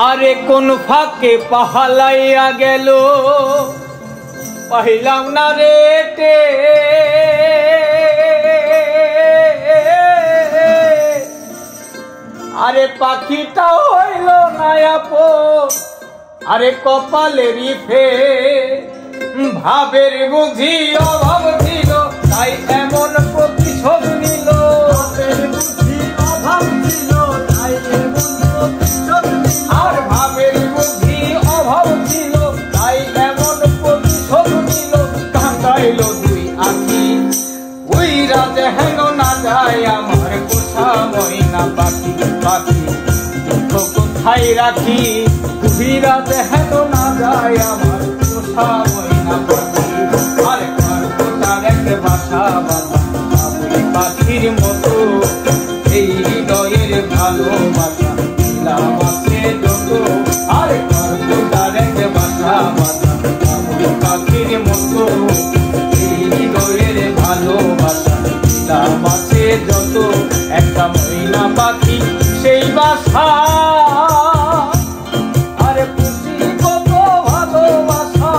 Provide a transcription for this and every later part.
আরে কোন ফাঁকে পাহালাইয়া গেল পাইলাম না রেটে, আরে পাখিটা হইল না আপন, আরে কপালেরই ফে ভাবের বুঝি অভাব ছিল তাই এমন প্রতিশোধ নিল। আর ভাবের বুঝি অভাব ছিল তাই এমন প্রতিশোধ নিল। কাঁদাইল দুই আঁখি উইরা যেন না যায় আমার পোষা ময়না পাখি। পাখি দুঃখ কোথায় রাখি উইরা যেন না যায় আমার পোষা ময়না পাখি। আরে কার কোথার এক বাসা বাঁধা পাখির মতো এই হৃদয়ের ভালোবাসা দিলাম আছে যত। আরে কার কোথার এক বাসা বাঁধা পাখির মতো এই হৃদয়ের ভালোবাসা দিলাম আছে যত। একটা ময়না পাখি সেই বাসা, আরে পুষি কত ভালোবাসা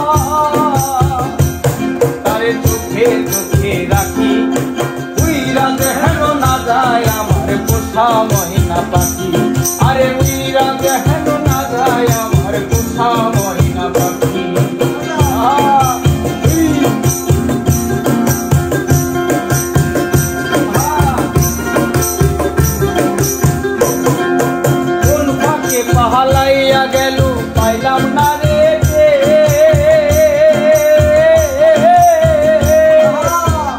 তারে চোখে চোখে রাখি উইরা যেন না যায় আমার পোষা ময়না পাখি। আরে উইরা যেন না যায় আমার পোষা ময়না পাখি। কোন ফাঁকে পাহালাইয়া গেল পাইলাম না রেটে,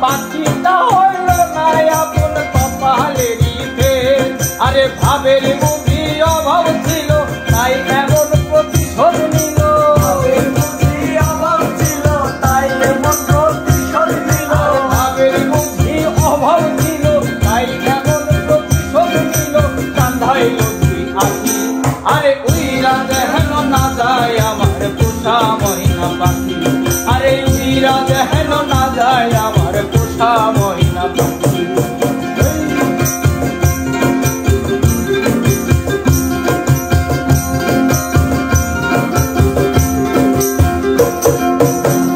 পাখিটা হইল না আপন কপালেরই ফের। আরে ভাবের বুঝি অভাব ছিল তাই এমন প্রতিশোধ নিল। ভাবের বুঝি অভাব ছিল তাই এমন প্রতিশোধ নিল। ভাবের বুঝি অভাব ছিল তাই এমন প্রতিশোধ নিল। কান্দাইল দুই আঁখি আরে উইরা যেন না যায় আমার পোষা ময়না পাখি। আরে উইরা যেন না যায় আমার পোষা ময়না পাখি।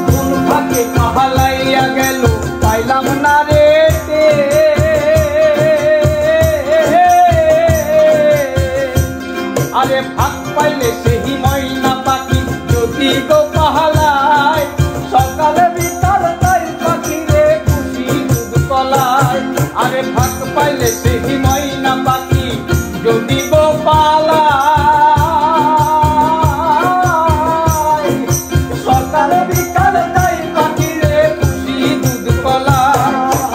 কোন ফাঁকে পাহালাইয়া গেল পাইলাম না রেটে, আরে ফাঁক পাইলে সেই ময়না পাখি যদি গো পাহালায় সকালে বিকাল তাই পাখি রে খুশি দুধ কলায়। আরে ফাঁক পাইলে সেই ময়না পাখি যদি গো পালায় সকালে বিকাল তাই পাখি রে খুশি দুধ কলায়।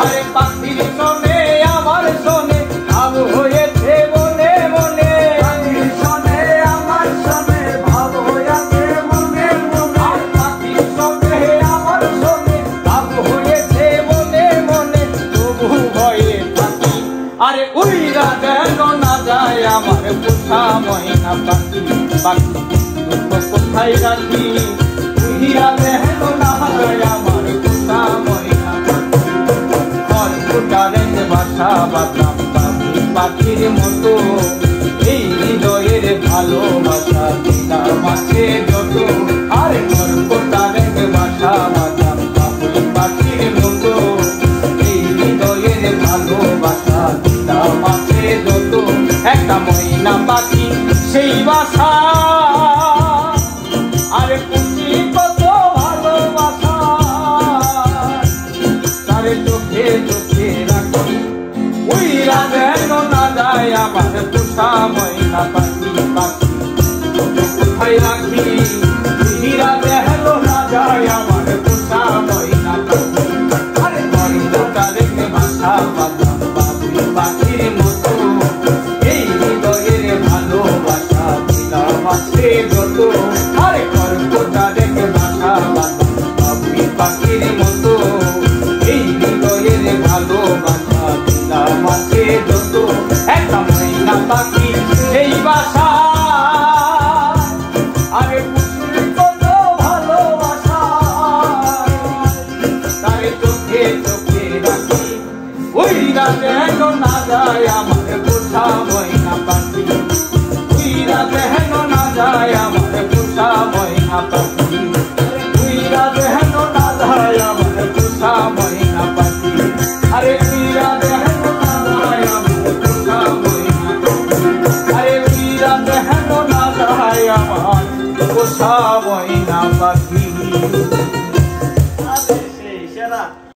আরে পাখির শোনে আমার শোনে ভাব হয়েছে মনে মনে। পাখির শোনে আমার শোনে ভাব হয়েছে মনে মনে। পাখির শোনে আমার শোনে ভাব হয়েছে মনে মনে। তবু ভয়ে থাকি আরে উইরা যেন না যায় আমার পোষা ময়না পাখি। পাখি দুঃখ কোথায় রাখি উইরা যেন না যায় আমার পোষা ময়না পাখি। ঘর কোটারের বাসা বাঁধলাম পাখির মতো এই হৃদয়ের ভালোবাসা দিলাম আছে যত। আরে ঘর কোটারের বাসা বাঁধলাম পাখির মতো এই হৃদয়ের ভালোবাসা দিলাম আছে যত। একটা ময়না পাখি সেই বাসা, আরে পুষি কত ভালোবাসা তারে চোখে চোখে রাখি উইরা যেন না যায় আমার পোষা ময়না পাখি। পাখি কোথায় রাখি উইরা যেন না যায় আমার পোষা ময়না পাখি। আরে গর্বটা রেখে বাসা বাঁধলাম পাখির মতো এই হৃদয়ের ভালোবাসা দিলাম আছে যত। আরে গর্বটা রেখে বাসা বাঁধলাম পাখির মতো এই হৃদয়ের ভালোবাসা দিলাম আছে যত। একটা ময়না পাখি সেই বাসা, আরে পোষা ময়না পাখি।